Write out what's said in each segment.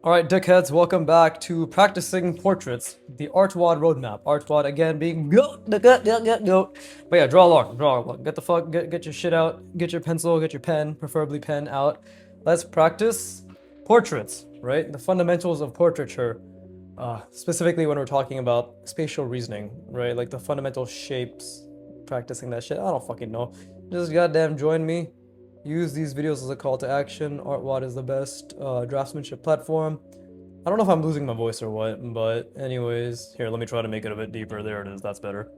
Alright, dickheads, welcome back to practicing portraits, the artwod roadmap. Artwod again being go. But yeah, draw along. Get your shit out, get your pencil, get your pen, preferably pen out. Let's practice portraits, right? The fundamentals of portraiture. Specifically when we're talking about spatial reasoning, right? Like the fundamental shapes, practicing that shit. I don't fucking know. Just goddamn join me. Use these videos as a call to action. Artwod is the best draftsmanship platform. I don't know if I'm losing my voice or what, but anyways, here, let me try to make it a bit deeper. There it is, that's better.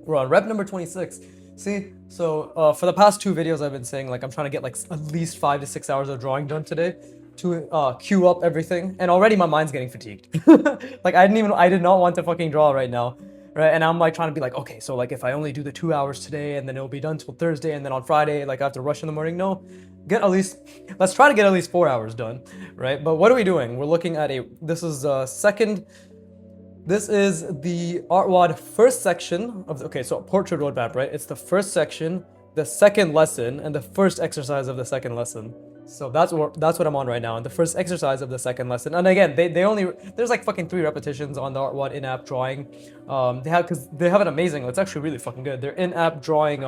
We're on rep number 26. See, so for the past two videos I've been saying like I'm trying to get like at least 5 to 6 hours of drawing done today to queue up everything, and already my mind's getting fatigued. Like I did not want to fucking draw right now, right? And I'm like trying to be like, okay, so like if I only do the 2 hours today and then it'll be done till Thursday, and then on Friday like I have to rush in the morning. No, get at least, let's try to get at least 4 hours done, right? But what are we doing? We're looking at this is the artwod first section of okay, so portrait roadmap, right? It's the first section, the second lesson, and the first exercise of the second lesson. So that's what I'm on right now, and the first exercise of the second lesson. And again, they only there's like fucking 3 repetitions on the artwod in-app drawing. Because they have an amazing. It's actually really fucking good. Their in-app drawing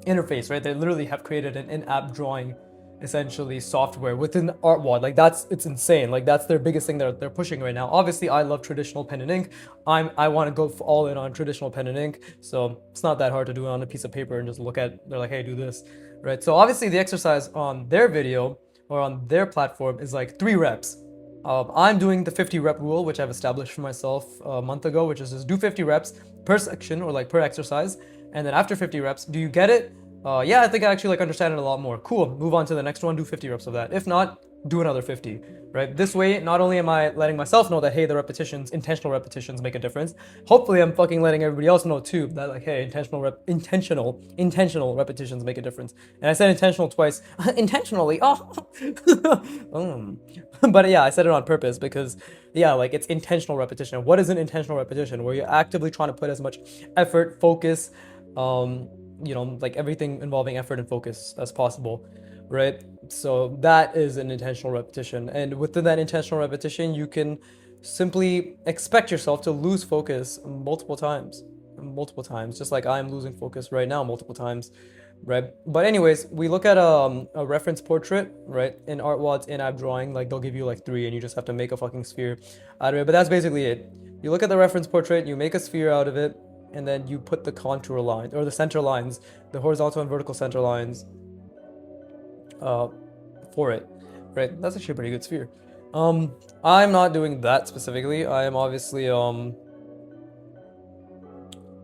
interface, right? They literally have created an in-app drawing essentially software within artwod. Like it's insane. Like that's their biggest thing that they're pushing right now. Obviously I love traditional pen and ink. I want to go all in on traditional pen and ink, so it's not that hard to do it on a piece of paper and just look at, they're like, hey, do this, right? So obviously the exercise on their video or on their platform is like 3 reps. I'm doing the 50 rep rule, which I've established for myself a month ago, which is just do 50 reps per section or like per exercise. And then after 50 reps, do you get it? Yeah, I think I actually like understand it a lot more. Cool, move on to the next one, do 50 reps of that. If not, do another 50, right? This way, not only am I letting myself know that, hey, the repetitions, intentional repetitions make a difference, hopefully I'm fucking letting everybody else know too, that like, hey, intentional repetitions make a difference. And I said intentional twice, intentionally, oh. But yeah, I said it on purpose because, yeah, like it's intentional repetition. What is an intentional repetition? Where you're actively trying to put as much effort, focus, like everything involving effort and focus as possible, right? So that is an intentional repetition. And within that intentional repetition, you can simply expect yourself to lose focus multiple times, just like I'm losing focus right now multiple times, right? But anyways, we look at a reference portrait, right? In artwod's in-app drawing, like they'll give you like 3 and you just have to make a fucking sphere out of it. But that's basically it. You look at the reference portrait, you make a sphere out of it, and then you put the contour line or the center lines, the horizontal and vertical center lines for it, right? That's actually a pretty good sphere. I'm not doing that specifically. I am obviously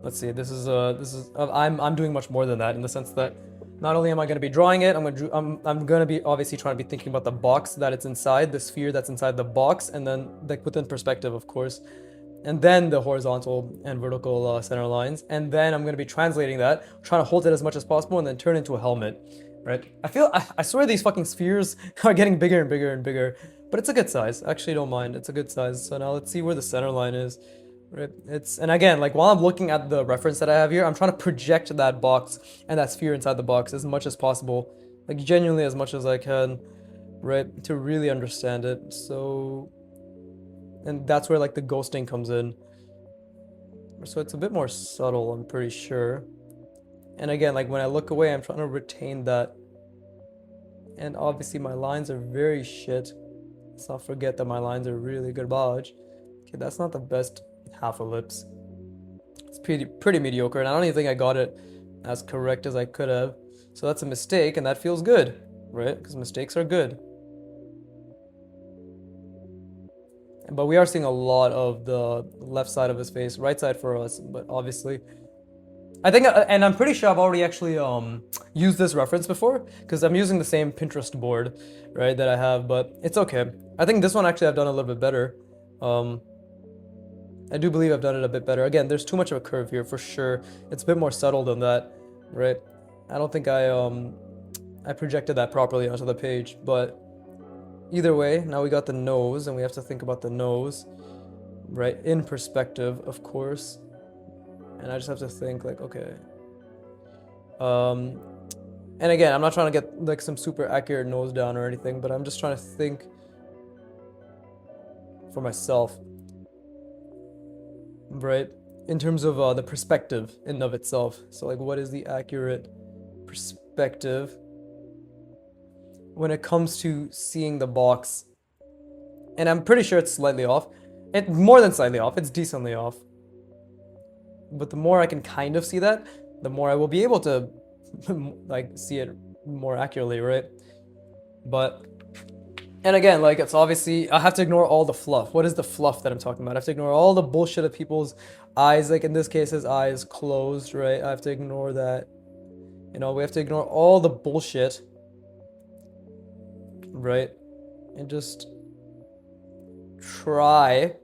let's see, I'm doing much more than that, in the sense that not only am I going to be drawing it, I'm going to be obviously trying to be thinking about the box that it's inside, the sphere that's inside the box, and then like within perspective, of course, and then the horizontal and vertical center lines, and then I'm going to be translating that, trying to hold it as much as possible, and then turn it into a helmet, right? I swear these fucking spheres are getting bigger and bigger and bigger, but it's a good size. I actually don't mind. It's a good size. So now let's see where the center line is, right? And again, like while I'm looking at the reference that I have here, I'm trying to project that box and that sphere inside the box as much as possible, like genuinely as much as I can, right? To really understand it. So, and that's where like the ghosting comes in. So it's a bit more subtle, I'm pretty sure. And again, like when I look away, I'm trying to retain that. And obviously my lines are very shit. Let's not forget that my lines are really garbage. Okay, that's not the best half ellipse. It's pretty mediocre, and I don't even think I got it as correct as I could have. So that's a mistake, and that feels good, right? Because mistakes are good. But we are seeing a lot of the left side of his face, right side for us, but obviously I think, and I'm pretty sure I've already actually used this reference before, because I'm using the same Pinterest board, right, that I have, but it's okay. I think this one actually I've done a little bit better. I do believe I've done it a bit better. Again, there's too much of a curve here for sure. It's a bit more subtle than that, right? I don't think I projected that properly onto the page, but either way, now we got the nose, and we have to think about the nose, right, in perspective, of course. And I just have to think like, okay. And again, I'm not trying to get like some super accurate nose down or anything, but I'm just trying to think for myself, right? In terms of the perspective in and of itself. So like, what is the accurate perspective when it comes to seeing the box? And I'm pretty sure it's slightly off. More than slightly off, it's decently off. But the more I can kind of see that, the more I will be able to like see it more accurately, right? But and again, like, it's obviously I have to ignore all the fluff. What is the fluff that I'm talking about? I have to ignore all the bullshit of people's eyes, like in this case his eyes closed, right? I have to ignore that. You know, we have to ignore all the bullshit, right? And just try,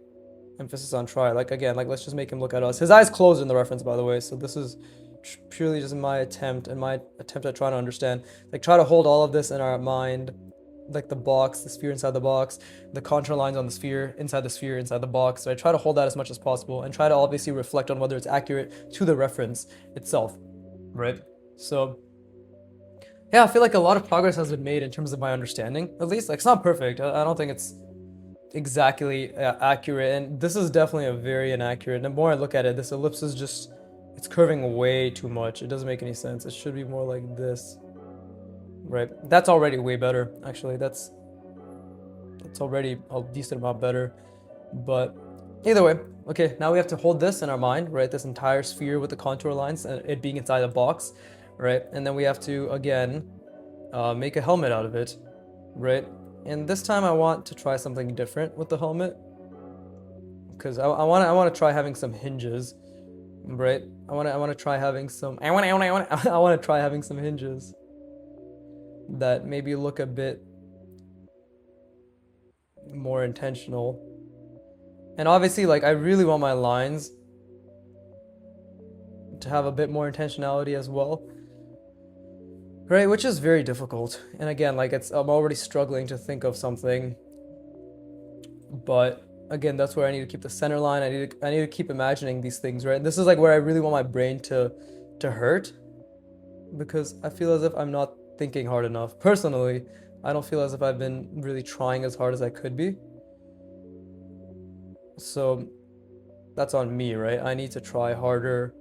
emphasis on try, like again, like let's just make him look at us. His eyes closed in the reference, by the way, so this is purely just my attempt at trying to understand, like try to hold all of this in our mind, like the box, the sphere inside the box, the contour lines on the sphere, inside the box. So I try to hold that as much as possible and try to obviously reflect on whether it's accurate to the reference itself, right? So yeah, I feel like a lot of progress has been made in terms of my understanding, at least. Like, it's not perfect. I don't think it's exactly accurate, and this is definitely a very inaccurate. The more I look at it, this ellipse is just, it's curving way too much. It doesn't make any sense. It should be more like this, right? That's already way better, actually. That's already a decent amount better. But either way, okay, now we have to hold this in our mind, right? This entire sphere with the contour lines and it being inside the box, right? And then we have to again make a helmet out of it, right? And this time I want to try something different with the helmet, because I want to try having some hinges, right? I want to try having some I want to try having some hinges that maybe look a bit more intentional. And obviously, like, I really want my lines to have a bit more intentionality as well, right? Which is very difficult. And again, like, I'm already struggling to think of something. But again, that's where I need to keep the center line. I need to keep imagining these things, right? This is like where I really want my brain to hurt, because I feel as if I'm not thinking hard enough. Personally, I don't feel as if I've been really trying as hard as I could be. So that's on me, right? I need to try harder.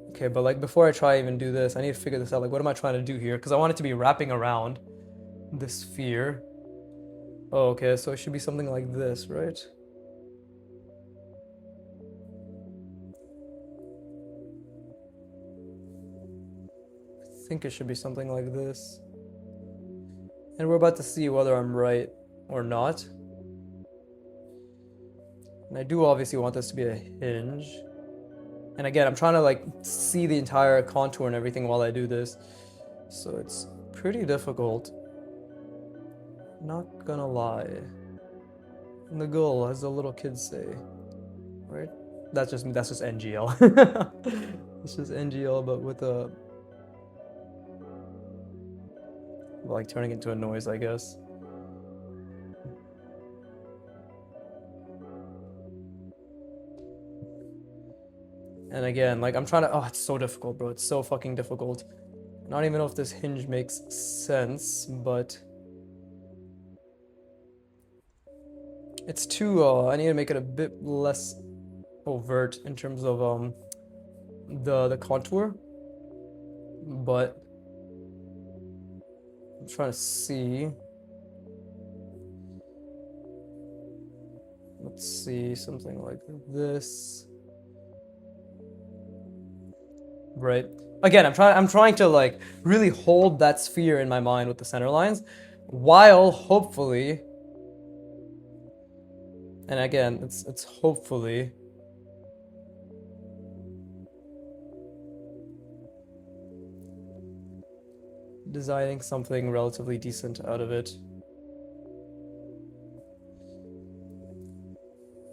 Okay, but like before I try even do this, I need to figure this out. Like, what am I trying to do here? Because I want it to be wrapping around this sphere. Oh, okay, so it should be something like this, right? I think it should be something like this. And we're about to see whether I'm right or not. And I do obviously want this to be a hinge. And again, I'm trying to like see the entire contour and everything while I do this. So it's pretty difficult. Not gonna lie. Nagul, as the little kids say. Right? That's just NGL. It's just NGL, but with a, like, turning into a noise, I guess. And again, like, I'm trying to, oh, it's so difficult, bro. It's so fucking difficult. I don't even know if this hinge makes sense, but it's too, I need to make it a bit less overt in terms of the contour. But I'm trying to see. Let's see, something like this. Right. Again, I'm trying to like really hold that sphere in my mind with the center lines, while hopefully, and again, it's hopefully designing something relatively decent out of it.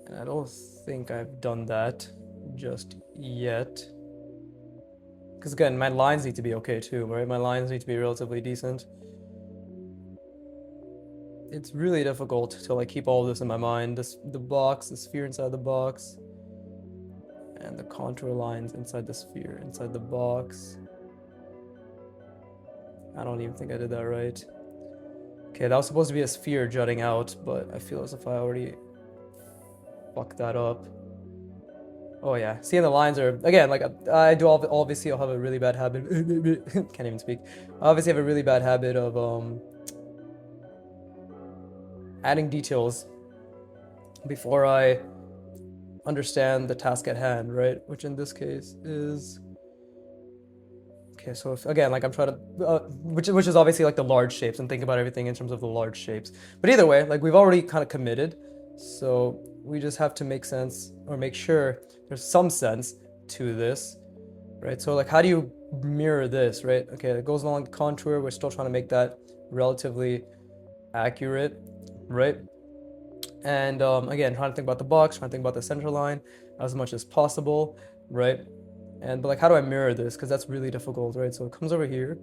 And I don't think I've done that just yet. Because again, my lines need to be okay too, right? My lines need to be relatively decent. It's really difficult to like keep all of this in my mind. The box, the sphere inside the box, and the contour lines inside the sphere, inside the box. I don't even think I did that right. Okay, that was supposed to be a sphere jutting out, but I feel as if I already fuck that up. Oh yeah, seeing the lines are, again, like I do obviously I'll have a really bad habit. Can't even speak. I obviously have a really bad habit of adding details before I understand the task at hand, right? Which in this case is, okay, so if, again, like I'm trying to, which is obviously like the large shapes and think about everything in terms of the large shapes. But either way, like we've already kind of committed, so we just have to make sense or make sure there's some sense to this, right? So like, how do you mirror this, right? Okay, it goes along the contour. We're still trying to make that relatively accurate, right? And again, trying to think about the box, trying to think about the center line as much as possible, right? But like, how do I mirror this? Because that's really difficult, right? So it comes over here.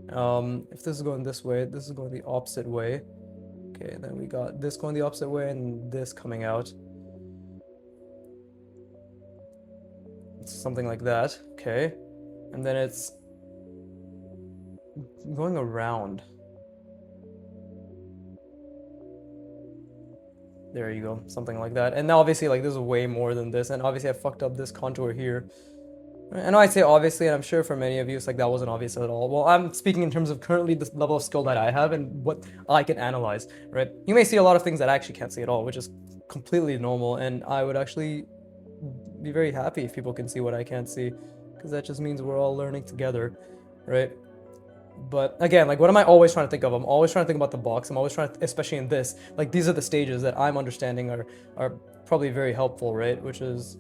If this is going this way, this is going the opposite way. Okay, then we got this going the opposite way and this coming out. Something like that, okay. And then it's going around. There you go, something like that. And now obviously like this is way more than this, and obviously I fucked up this contour here. I know I say obviously, and I'm sure for many of you it's like that wasn't obvious at all. Well, I'm speaking in terms of currently the level of skill that I have and what I can analyze, right? You may see a lot of things that I actually can't see at all, which is completely normal, and I would actually be very happy if people can see what I can't see, because that just means we're all learning together, right? But again, like, what am I always trying to think of? I'm always trying to think about the box. I'm always trying to, especially in this, like, these are the stages that I'm understanding are probably very helpful, right? Which is,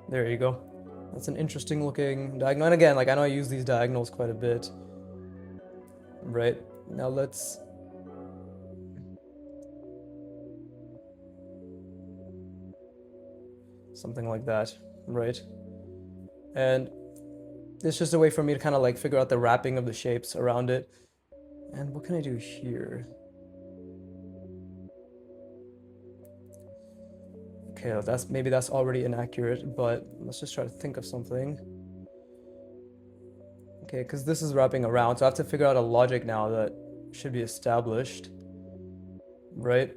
there you go. That's an interesting looking diagonal. And again, like, I know I use these diagonals quite a bit, right? Now let's, something like that, right? And it's just a way for me to kind of like figure out the wrapping of the shapes around it. And what can I do here? Okay, maybe that's already inaccurate, but let's just try to think of something. Okay, because this is wrapping around, so I have to figure out a logic now that should be established, right?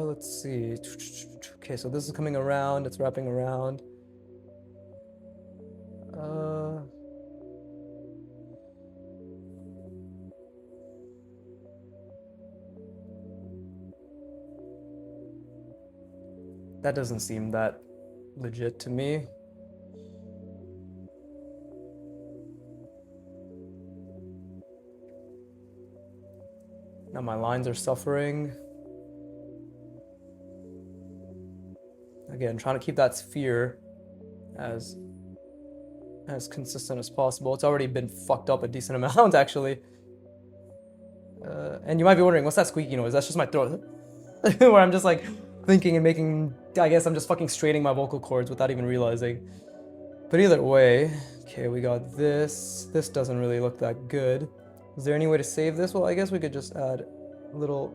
Let's see. Okay, so this is coming around, it's wrapping around. That doesn't seem that legit to me. Now my lines are suffering. Again, trying to keep that sphere as consistent as possible. It's already been fucked up a decent amount, actually. And you might be wondering, what's that squeaky noise? That's just my throat. Where I'm just like thinking and making, I guess I'm just fucking straining my vocal cords without even realizing. But either way, okay, we got this. This doesn't really look that good. Is there any way to save this? Well, I guess we could just add little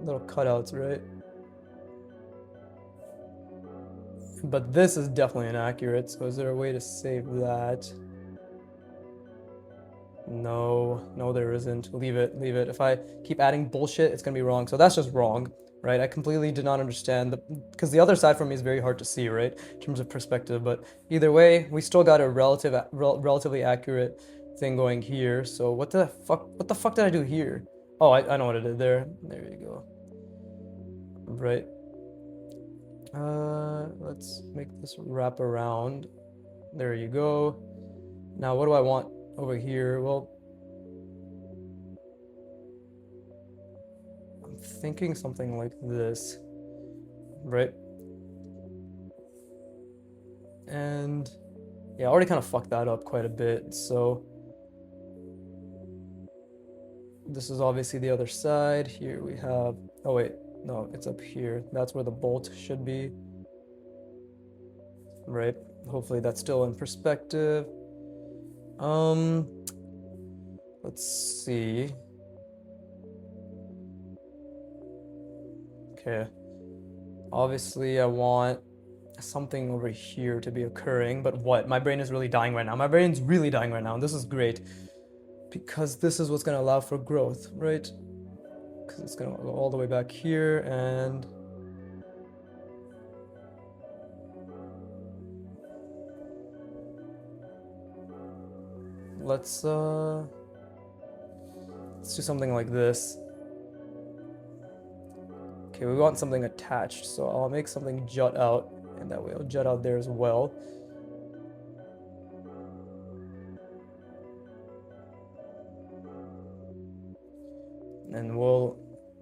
cutouts, right? But this is definitely inaccurate, so is there a way to save that? No, there isn't. Leave it. If I keep adding bullshit, it's gonna be wrong. So that's just wrong, right? I completely did not understand because the other side for me is very hard to see, right? In terms of perspective, but either way, we still got a relatively accurate thing going here. So what the fuck did I do here? Oh, I know what I did there. There you go. Right. Let's make this wrap around. There you go. Now, what do I want over here? Well, I'm thinking something like this, right? And yeah, I already kind of fucked that up quite a bit. So this is obviously the other side. Here we have, oh wait, no, it's up here. That's where the bolt should be, right? Hopefully that's still in perspective. Let's see. Okay. Obviously I want something over here to be occurring, but what? My brain is really dying right now. My brain's really dying right now, and this is great because this is what's going to allow for growth, right? Because it's going to go all the way back here, and let's do something like this. Okay, we want something attached, so I'll make something jut out, and that way it'll jut out there as well. And we'll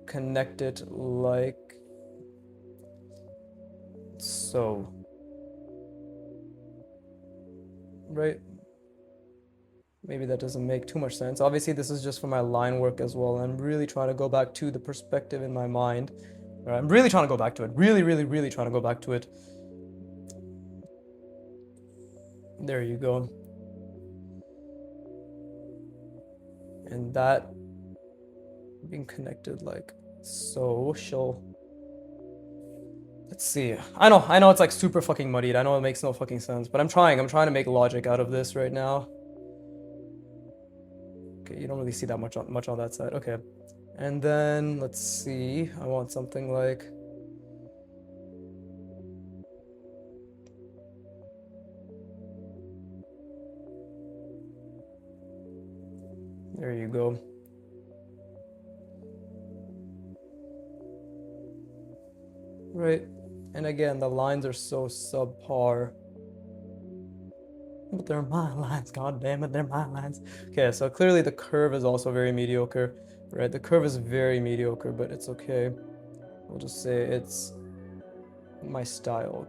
connect it like so. Right? Maybe that doesn't make too much sense. Obviously, this is just for my line work as well. I'm really trying to go back to the perspective in my mind. Right, I'm really trying to go back to it. Really, really, really trying to go back to it. There you go. And that being connected like so. She'll. Let's see. I know it's like super fucking muddied. I know it makes no fucking sense, but I'm trying to make logic out of this right now. Okay, you don't really see that much on that side. Okay. And then let's see. I want something like there you go. Right. And again, the lines are so subpar. But they're my lines, god damn it, they're my lines. Okay, so clearly the curve is also very mediocre, right? The curve is very mediocre, but it's okay. We'll just say it's my style.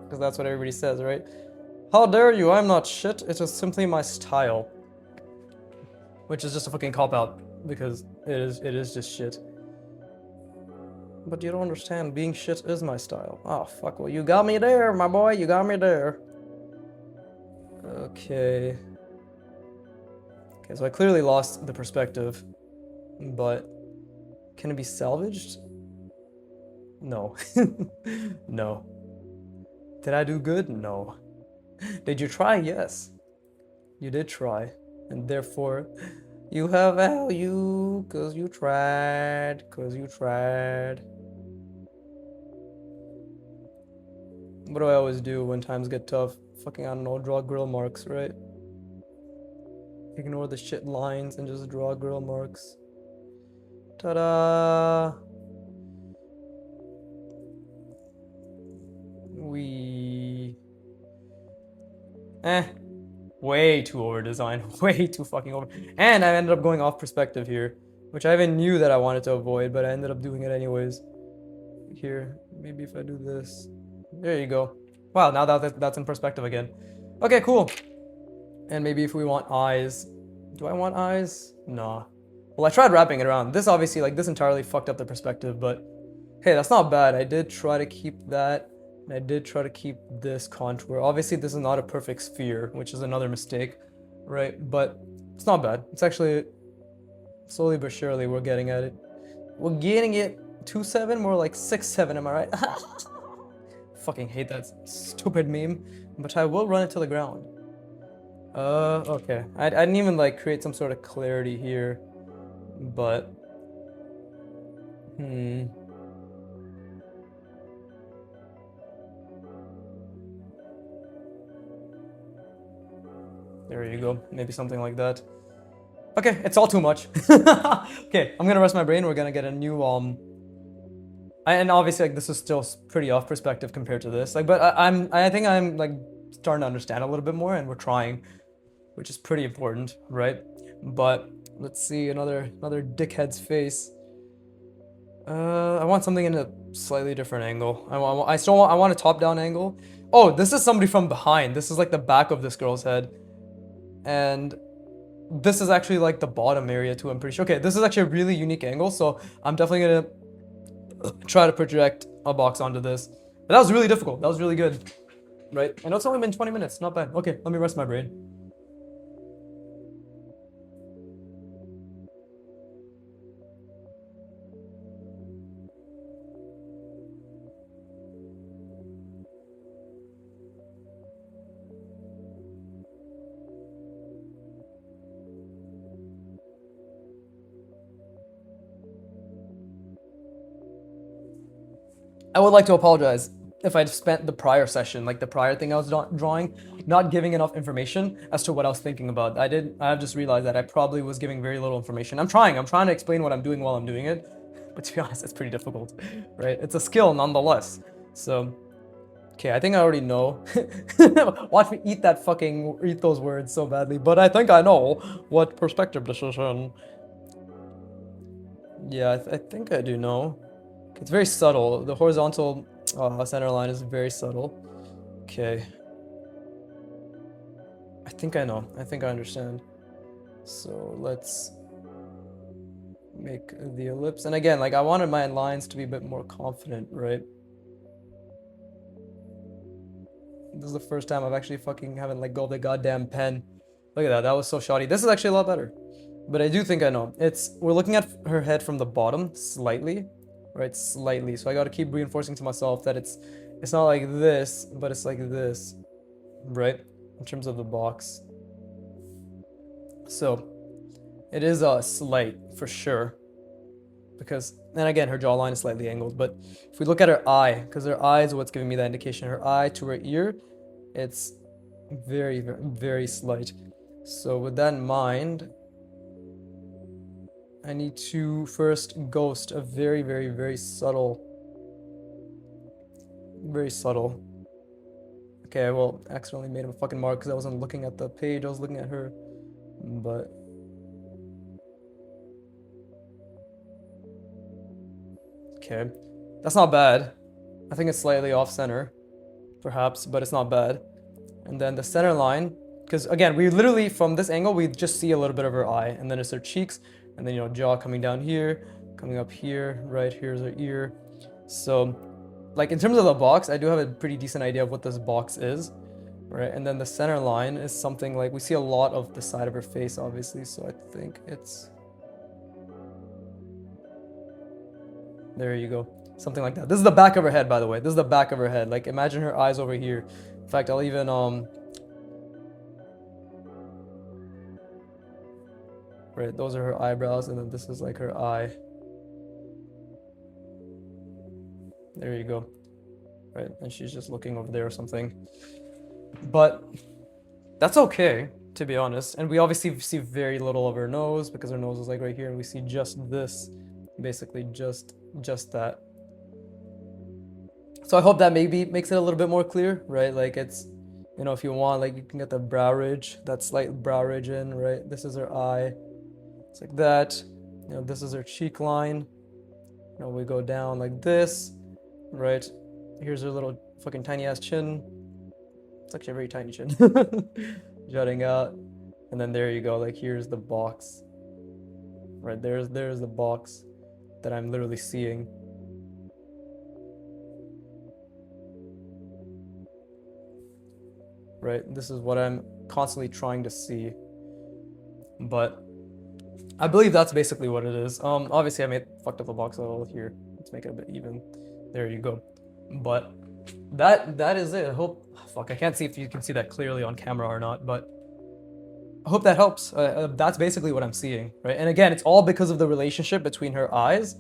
Because that's what everybody says, right? How dare you, I'm not shit, it is simply my style. Which is just a fucking cop-out, because it is just shit. But you don't understand, being shit is my style. Oh, fuck, well, you got me there, my boy, you got me there. Okay. Okay, so I clearly lost the perspective, but can it be salvaged? No. No. Did I do good? No. Did you try? Yes. You did try, and therefore you have value, cause you tried, What do I always do when times get tough? Fucking, I don't know, draw grill marks, right? Ignore the shit lines and just draw grill marks. Ta-da! Way too over design. Way too fucking over. And I ended up going off perspective here, which I even knew that I wanted to avoid, but I ended up doing it anyways. Here, maybe if I do this. There you go. Wow, now that's in perspective again. Okay, cool. And maybe if we want eyes. Do I want eyes? Nah. Well, I tried wrapping it around. This obviously, like, this entirely fucked up the perspective, but hey, that's not bad. I did try to keep that, and I did try to keep this contour. Obviously, this is not a perfect sphere, which is another mistake, right? But it's not bad. It's actually, slowly but surely, we're getting at it. We're getting it. 2-7, more like 6-7, am I right? Fucking hate that stupid meme, but I will run it to the ground. Okay. I didn't even like create some sort of clarity here, but there you go. Maybe something like that. Okay, it's all too much. Okay, I'm gonna rest my brain. We're gonna get a new and obviously like this is still pretty off perspective compared to this. Like, but I think I'm like starting to understand a little bit more, and we're trying, which is pretty important, right? But let's see another dickhead's face. I want something in a slightly different angle. I want a top-down angle. Oh, this is somebody from behind. This is like the back of this girl's head, and this is actually like the bottom area too. I'm pretty sure. Okay, this is actually a really unique angle, so I'm definitely gonna try to project a box onto this. But that was really difficult. That was really good, right? I know it's only been 20 minutes. Not bad. Okay, let me rest my brain. I would like to apologize if I'd spent the prior session, like the prior thing I was drawing, not giving enough information as to what I was thinking about. I've just realized that I probably was giving very little information. I'm trying to explain what I'm doing while I'm doing it, but to be honest, it's pretty difficult, right? It's a skill nonetheless. So, okay, I think I already know. Watch me eat those words so badly, but I think I know what perspective decision. Yeah, I think I do know. It's very subtle. The horizontal center line is very subtle. Okay. I think I know. I think I understand. So let's make the ellipse. And again, like I wanted my lines to be a bit more confident, right? This is the first time I've actually fucking haven't let go of the goddamn pen. Look at that. That was so shoddy. This is actually a lot better. But I do think I know. We're looking at her head from the bottom slightly, right? Slightly. So I got to keep reinforcing to myself that it's not like this, but it's like this, right? In terms of the box. So it is a slight for sure. Because then again, her jawline is slightly angled. But if we look at her eye, because her eye is what's giving me that indication, her eye to her ear, it's very, very, very slight. So with that in mind, I need to first ghost a very, very, very subtle. Very subtle. Okay, well, accidentally made a fucking mark because I wasn't looking at the page, I was looking at her. But okay, that's not bad. I think it's slightly off center, perhaps, but it's not bad. And then the center line, because again, we literally, from this angle, we just see a little bit of her eye, and then it's her cheeks, and then, you know, jaw coming down here, coming up here, right here's her ear. So, like, in terms of the box, I do have a pretty decent idea of what this box is, right? And then the center line is something like, we see a lot of the side of her face, obviously, so I think it's... There you go. Something like that. This is the back of her head, by the way. This is the back of her head. Like, imagine her eyes over here. In fact, I'll even, right, those are her eyebrows, and then this is like her eye. There you go. Right, and she's just looking over there or something. But that's okay, to be honest. And we obviously see very little of her nose, because her nose is like right here, and we see just this. Basically, just that. So I hope that maybe makes it a little bit more clear, right? Like it's, you know, if you want, like you can get the brow ridge, that slight brow ridge in, right? This is her eye. It's like that. You know, this is her cheek line. You know, we go down like this, right? Here's her little fucking tiny ass chin. It's actually a very tiny chin. Jutting out. And then there you go, like here's the box. Right, there's the box that I'm literally seeing. Right, this is what I'm constantly trying to see. But I believe that's basically what it is. Obviously I fucked up the box a little here. Let's make it a bit even. There you go. But that is it. I hope, fuck, I can't see if you can see that clearly on camera or not, but I hope that helps. That's basically what I'm seeing, right? And again, it's all because of the relationship between her eyes,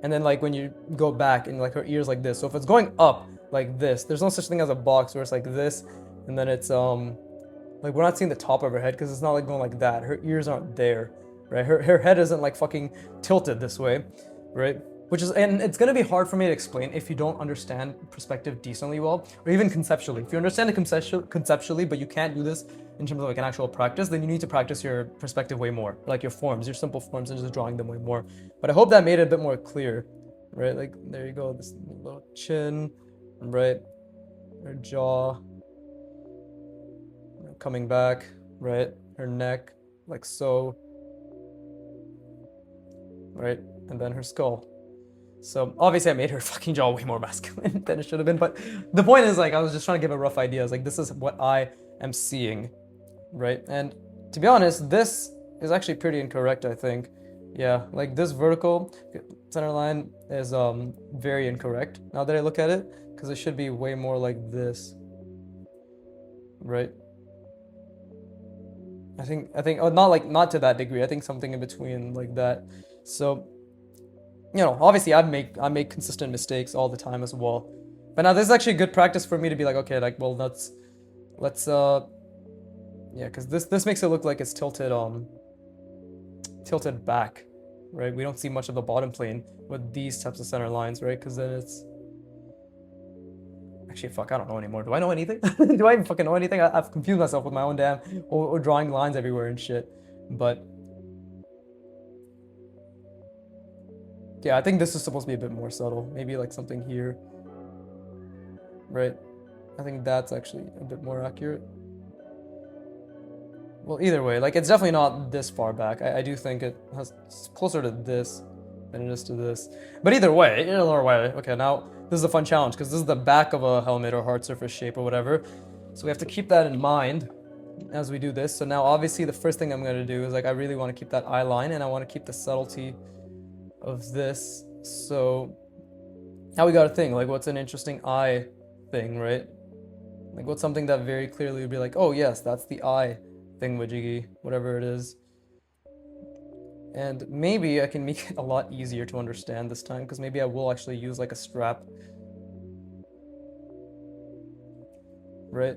and then like when you go back and like her ears like this. So if it's going up like this, there's no such thing as a box where it's like this, and then it's like we're not seeing the top of her head because it's not like going like that. Her ears aren't there, right? Her head isn't like fucking tilted this way, right? Which is, and it's gonna be hard for me to explain if you don't understand perspective decently well, or even conceptually. If you understand it conceptually, but you can't do this in terms of like an actual practice, then you need to practice your perspective way more, like your forms, your simple forms, and just drawing them way more. But I hope that made it a bit more clear, right? Like, there you go, this little chin, right? Her jaw, coming back, right? Her neck, like so, right? And then her skull. So obviously I made her fucking jaw way more masculine than it should have been, but the point is, like, I was just trying to give a rough idea. It's like, this is what I am seeing, right? And to be honest, this is actually pretty incorrect, I think. Yeah, like this vertical center line is very incorrect now that I look at it, because it should be way more like this, right? I think not to that degree. I think something in between like that. So you know, obviously I make consistent mistakes all the time as well. But now this is actually good practice for me to be like, okay, like, well, let's yeah, because this makes it look like it's tilted back, right? We don't see much of the bottom plane with these types of center lines, right? Because then it's actually, fuck, I don't know anymore. Do I know anything? Do I even fucking know anything? I've confused myself with my own damn or drawing lines everywhere and shit. But yeah, I think this is supposed to be a bit more subtle. Maybe like something here, right? I think that's actually a bit more accurate. Well, either way, like it's definitely not this far back. I do think it's closer to this than it is to this. But either way, okay, now this is a fun challenge because this is the back of a helmet or hard surface shape or whatever. So we have to keep that in mind as we do this. So now obviously the first thing I'm going to do is like I really want to keep that eye line and I want to keep the subtlety of this. So now we got a thing, like what's an interesting eye thing, right? Like what's something that very clearly would be like, oh yes, that's the eye thingamajiggy, whatever it is. And maybe I can make it a lot easier to understand this time, because maybe I will actually use like a strap. Right?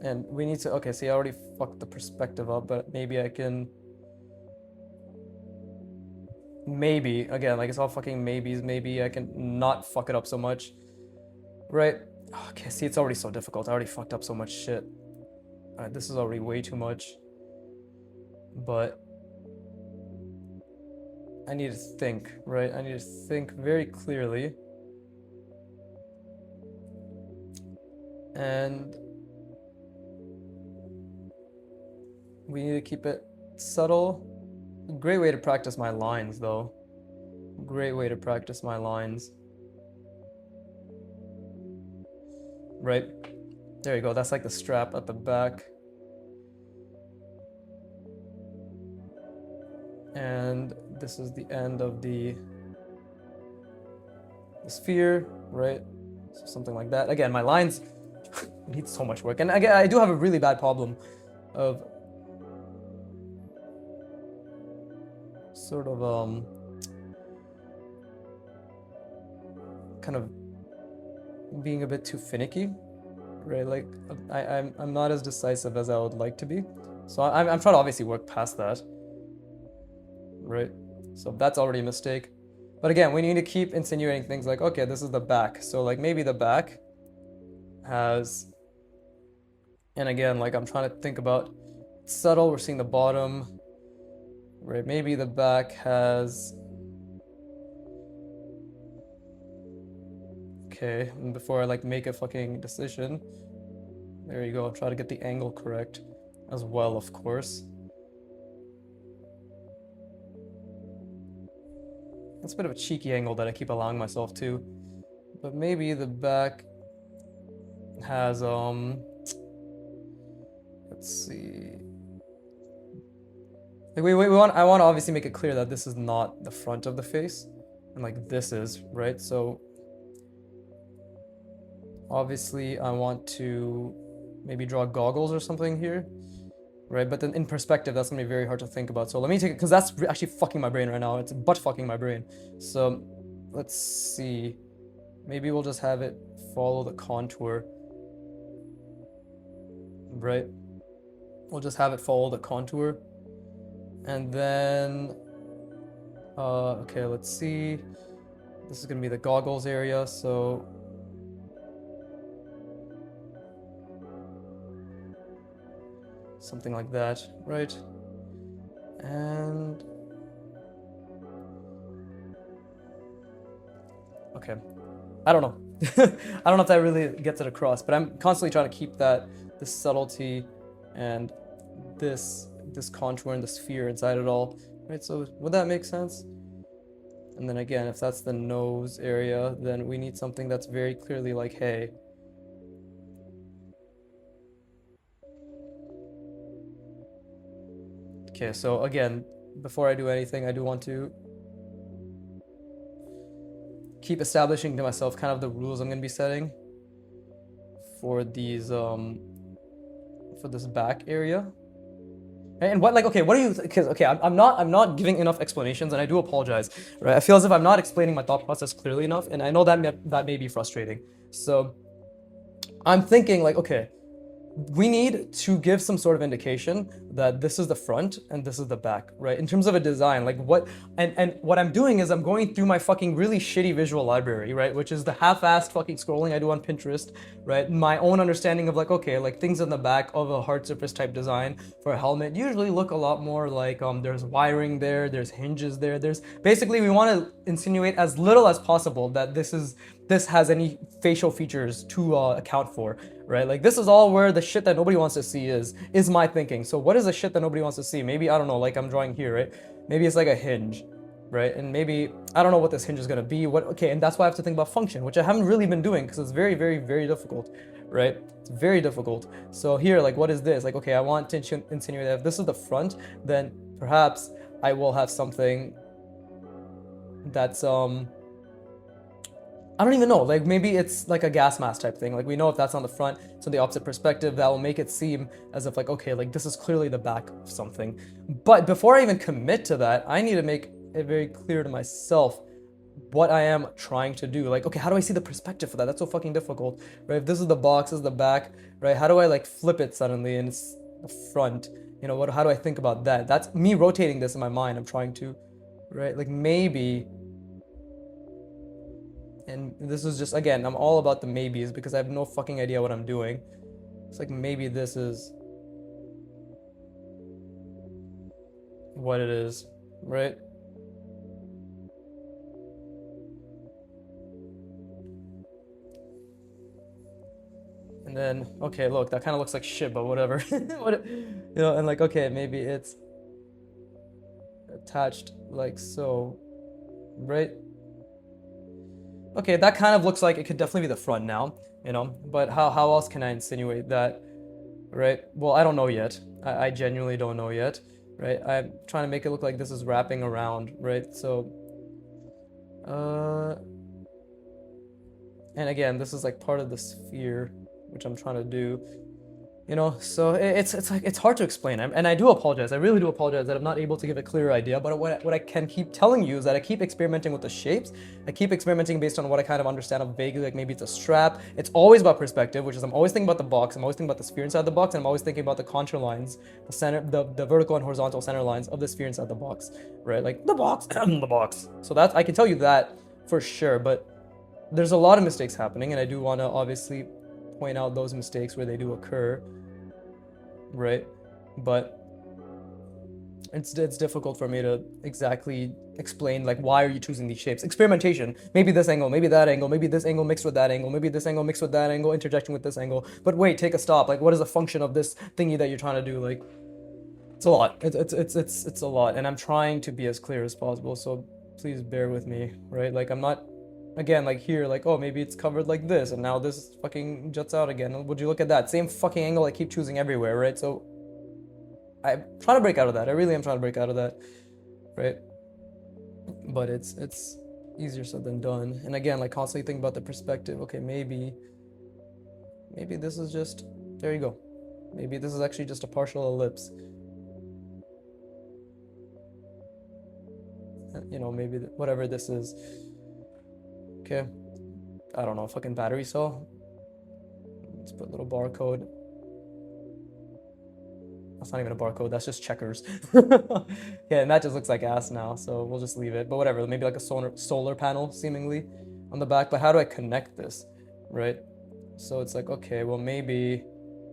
And we need to, okay, see, I already fucked the perspective up, but maybe I can, maybe, again, like it's all fucking maybes, maybe I can not fuck it up so much. Right? Okay, see, it's already so difficult. I already fucked up so much shit. Alright, this is already way too much. But I need to think, right? I need to think very clearly. And we need to keep it subtle. Great way to practice my lines, though. Great way to practice my lines. Right? There you go. That's like the strap at the back. And this is the end of the sphere, right? So something like that. Again, my lines need so much work. And again, I do have a really bad problem of sort of kind of being a bit too finicky, right? Like I'm not as decisive as I would like to be. So I'm trying to obviously work past that, right? So that's already a mistake. But again, we need to keep insinuating things like, okay, this is the back. So like maybe the back has, and again, like I'm trying to think about subtle, we're seeing the bottom, right? Maybe the back has, okay, and before I like make a fucking decision, there you go, try to get the angle correct as well, of course. That's a bit of a cheeky angle that I keep allowing myself to. But maybe the back has, let's see. Like I want to obviously make it clear that this is not the front of the face. And like this is, right? So obviously I want to maybe draw goggles or something here. Right, but then in perspective, that's gonna be very hard to think about. So let me take it, because that's actually fucking my brain right now. It's butt fucking my brain. So let's see. Maybe we'll just have it follow the contour. Right? We'll just have it follow the contour. And then, okay, let's see. This is gonna be the goggles area, so something like that, right? And okay, I don't know. I don't know if that really gets it across, but I'm constantly trying to keep this subtlety and this contour and the sphere inside it all, right? So would that make sense? And then again, if that's the nose area, then we need something that's very clearly like, hey, okay, so again, before I do anything, I do want to keep establishing to myself kind of the rules I'm going to be setting for these, for this back area. And what, like, okay, what do you, because, okay, I'm not giving enough explanations, and I do apologize, right? I feel as if I'm not explaining my thought process clearly enough, and I know that may be frustrating. So I'm thinking, like, okay, we need to give some sort of indication that this is the front and this is the back, right? In terms of a design, like what, and what I'm doing is I'm going through my fucking really shitty visual library, right? Which is the half-assed fucking scrolling I do on Pinterest, right? My own understanding of, like, okay, like things in the back of a hard surface type design for a helmet usually look a lot more like, there's wiring there, there's hinges there, there's basically, we want to insinuate as little as possible that this has any facial features to account for, right? Like, this is all where the shit that nobody wants to see is my thinking. So what is the shit that nobody wants to see? Maybe, I don't know, like I'm drawing here, right? Maybe it's like a hinge, right? And maybe I don't know what this hinge is gonna be. What, okay, and that's why I have to think about function, which I haven't really been doing because it's very, very, very difficult, right? It's very difficult. So here, like, what is this? Like, okay, I want to insinuate that if this is the front, then perhaps I will have something that's I don't even know, like maybe it's like a gas mask type thing. Like, we know if that's on the front, it's on the opposite perspective, that will make it seem as if, like, okay, like this is clearly the back of something. But before I even commit to that, I need to make it very clear to myself what I am trying to do. Like, okay, how do I see the perspective for that? That's so fucking difficult, right? If this is the box, this is the back, right? How do I like flip it suddenly and it's the front? You know, how do I think about that? That's me rotating this in my mind. I'm trying to, right? Like, maybe, and this is just, again, I'm all about the maybes because I have no fucking idea what I'm doing. It's like, maybe this is what it is, right? And then, okay, look, that kind of looks like shit, but whatever. What, and like, okay, maybe it's attached like so, right? Okay, that kind of looks like it could definitely be the front now, but how else can I insinuate that, right? Well, I don't know yet. I genuinely don't know yet, right? I'm trying to make it look like this is wrapping around, right? So, and again, this is like part of the sphere, which I'm trying to do. So it's like, it's hard to explain, and I do apologize. I really do apologize that I'm not able to give a clearer idea. But what I can keep telling you is that I keep experimenting with the shapes. I keep experimenting based on what I kind of understand of vaguely. Like, maybe it's a strap. It's always about perspective, which is, I'm always thinking about the box. I'm always thinking about the sphere inside the box, and I'm always thinking about the contour lines, the center, the vertical and horizontal center lines of the sphere inside the box, right? Like the box, the box. So that's, I can tell you that for sure. But there's a lot of mistakes happening, and I do want to obviously point out those mistakes where they do occur, right? But it's difficult for me to exactly explain, like, why are you choosing these shapes? Experimentation. Maybe this angle, maybe that angle, maybe this angle mixed with that angle, maybe this angle mixed with that angle, interjecting with this angle. But wait, take a stop. Like, what is the function of this thingy that you're trying to do? Like, it's a lot. It's a lot, and I'm trying to be as clear as possible. So please bear with me, right? Like, I'm not, again, like here, like, oh, maybe it's covered like this, and now this fucking juts out again. Would you look at that same fucking angle I keep choosing everywhere, right? So I'm trying to break out of that. I really am trying to break out of that, right? But it's easier said than done. And again, like, constantly think about the perspective. Okay, maybe this is just, there you go. Maybe this is actually just a partial ellipse. Maybe whatever this is. Okay, I don't know, fucking battery cell. Let's put a little barcode. That's not even a barcode, that's just checkers. Yeah, and that just looks like ass now, so we'll just leave it. But whatever, maybe like a solar panel, seemingly, on the back. But how do I connect this, right? So it's like, okay, well, maybe,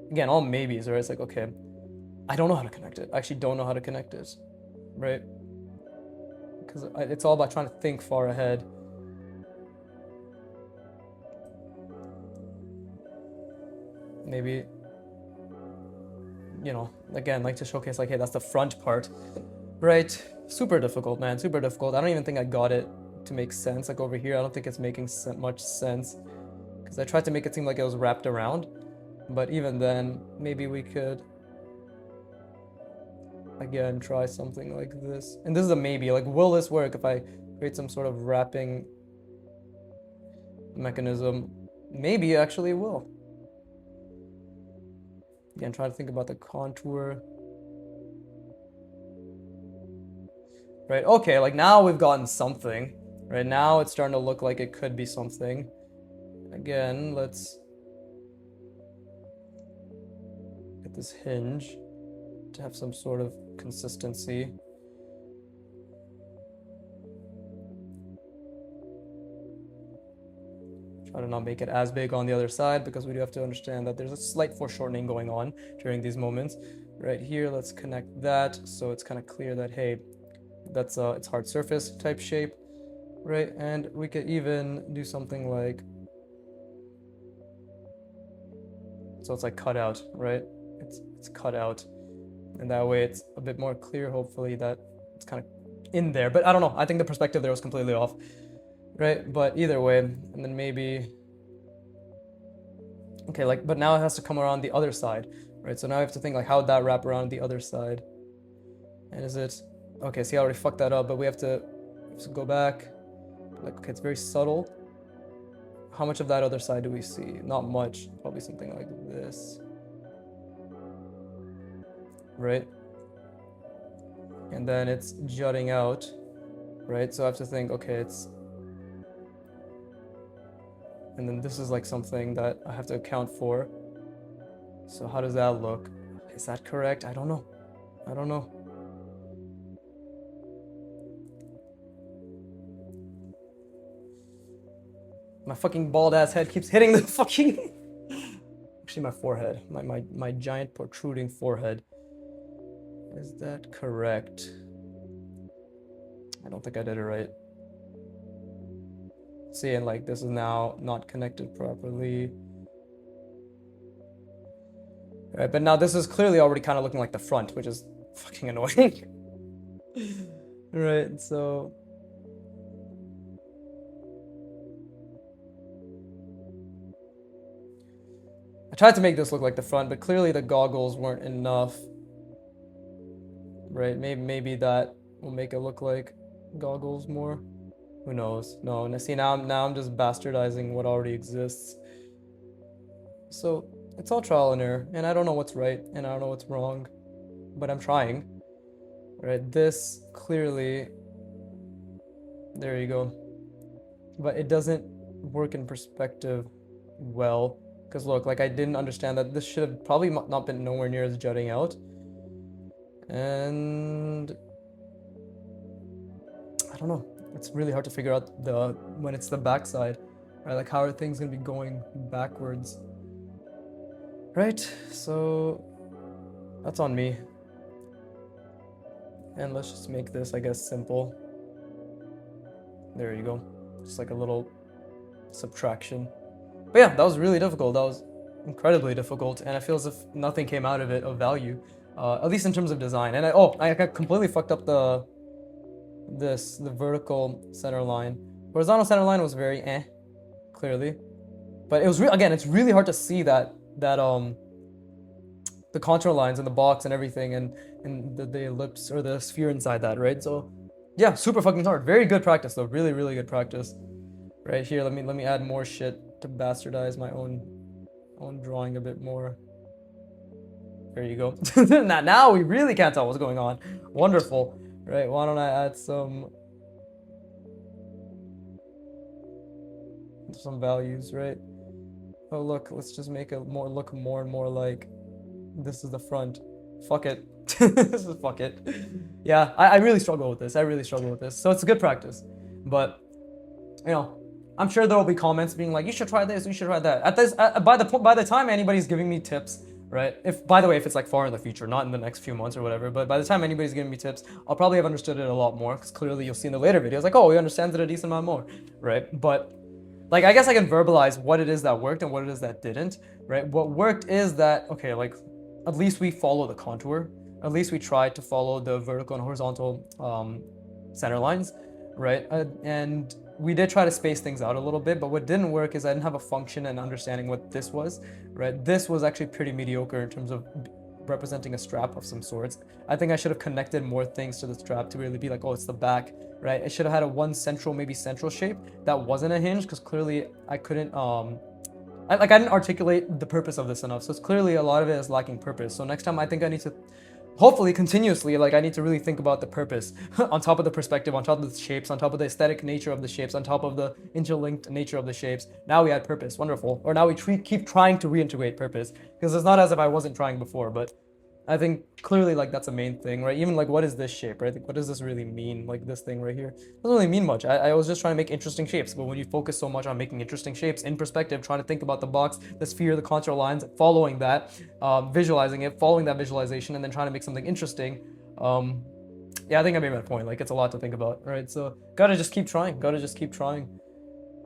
again, all maybes, right? It's like, okay, I don't know how to connect it. I actually don't know how to connect it, right? Because it's all about trying to think far ahead. Maybe, again, like to showcase, like, hey, that's the front part, right? Super difficult, man, super difficult. I don't even think I got it to make sense. Like, over here, I don't think it's making much sense, because I tried to make it seem like it was wrapped around. But even then, maybe we could, again, try something like this. And this is a maybe. Like, will this work if I create some sort of wrapping mechanism? Maybe actually it will. Again, try to think about the contour. right? Okay, like now we've gotten something, right? Now it's starting to look like it could be something. Again, let's get this hinge to have some sort of consistency. Try to not make it as big on the other side because we do have to understand that there's a slight foreshortening going on during these moments. Right here, let's connect that so it's kind of clear that, hey, that's it's hard surface type shape, right? And we could even do something like, so it's like cut out, right? It's cut out, and that way it's a bit more clear, hopefully, that it's kind of in there. But I don't know, I think the perspective there was completely off, right? But either way, and then maybe, okay, like, but now it has to come around the other side, right? So now I have to think like, how would that wrap around the other side? And is it, okay, see, I already fucked that up, but we have to go back. Like, okay, it's very subtle. How much of that other side do we see? Not much, probably something like this, right? And then it's jutting out, right? So I have to think, okay, it's, and then this is like something that I have to account for. So how does that look? Is that correct? I don't know. I don't know. My fucking bald ass head keeps hitting the fucking actually my forehead. My giant protruding forehead. Is that correct? I don't think I did it right. See, and like this is now not connected properly. Right, but now this is clearly already kind of looking like the front, which is fucking annoying. Right, so I tried to make this look like the front, but clearly the goggles weren't enough. Right, maybe that will make it look like goggles more. Who knows? No, see, now I'm just bastardizing what already exists. So it's all trial and error, and I don't know what's right and I don't know what's wrong, but I'm trying. Right, this clearly, there you go, but it doesn't work in perspective well, because look, like I didn't understand that this should have probably not been nowhere near as jutting out, and I don't know, it's really hard to figure out when it's the backside, right? Like, how are things gonna be going backwards, right? So that's on me. And let's just make this, I guess, simple. There you go. Just like a little subtraction. But yeah, that was really difficult. That was incredibly difficult, and I feel as if nothing came out of it of value, at least in terms of design. And I completely fucked up the vertical center line. Horizontal center line was very clearly, but it was again, it's really hard to see that the contour lines and the box and everything, and the ellipse or the sphere inside that, right? So yeah, super fucking hard. Very good practice though, really, really good practice. Right here, let me add more shit to bastardize my own drawing a bit more. There you go. Now we really can't tell what's going on. Wonderful. Right, why don't I add some values, right? Oh look, let's just make it look more and more like this is the front. Fuck it. This is fuck it. Yeah, I really struggle with this. So it's a good practice. But you know, I'm sure there will be comments being like, you should try this, you should try that. By the time anybody's giving me tips, right? By the way, if it's like far in the future, not in the next few months or whatever, but by the time anybody's giving me tips, I'll probably have understood it a lot more, because clearly you'll see in the later videos, like, oh, he understands it a decent amount more, right? But like, I guess I can verbalize what it is that worked and what it is that didn't, right? What worked is that, okay, like, at least we follow the contour. At least we try to follow the vertical and horizontal center lines, right? And we did try to space things out a little bit, but what didn't work is I didn't have a function and understanding what this was, right? This was actually pretty mediocre in terms of representing a strap of some sorts. I think I should have connected more things to the strap to really be like, oh, it's the back, right? It should have had a maybe central shape that wasn't a hinge, because clearly I couldn't, I didn't articulate the purpose of this enough. So it's clearly a lot of it is lacking purpose. So next time I think I need to hopefully continuously, like I need to really think about the purpose on top of the perspective, on top of the shapes, on top of the aesthetic nature of the shapes, on top of the interlinked nature of the shapes. Now we add purpose, wonderful. Or now we keep trying to reintegrate purpose, because it's not as if I wasn't trying before, but I think clearly like that's a main thing, right? Even like what is this shape, right? Like, what does this really mean? Like this thing right here doesn't really mean much. I was just trying to make interesting shapes, but when you focus so much on making interesting shapes in perspective, trying to think about the box, the sphere, the contour lines, following that, visualizing it, following that visualization, and then trying to make something interesting. Yeah, I think I made my point. Like it's a lot to think about, right? So gotta just keep trying. Gotta just keep trying.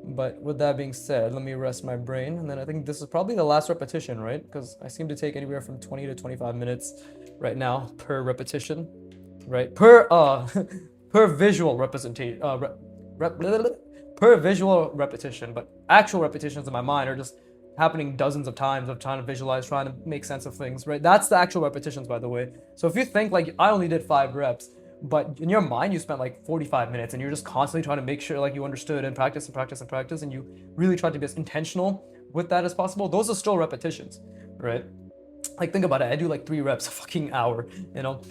But with that being said, let me rest my brain, and then I think this is probably the last repetition, right? Because I seem to take anywhere from 20 to 25 minutes right now per repetition, right? Per per visual representation, per visual repetition, but actual repetitions in my mind are just happening dozens of times of trying to visualize, trying to make sense of things, right? That's the actual repetitions, by the way. So if you think like I only did 5 reps, but in your mind you spent like 45 minutes and you're just constantly trying to make sure like you understood and practice and practice and practice, and you really try to be as intentional with that as possible, those are still repetitions, right? Like think about it, I do like 3 reps a fucking hour, you know.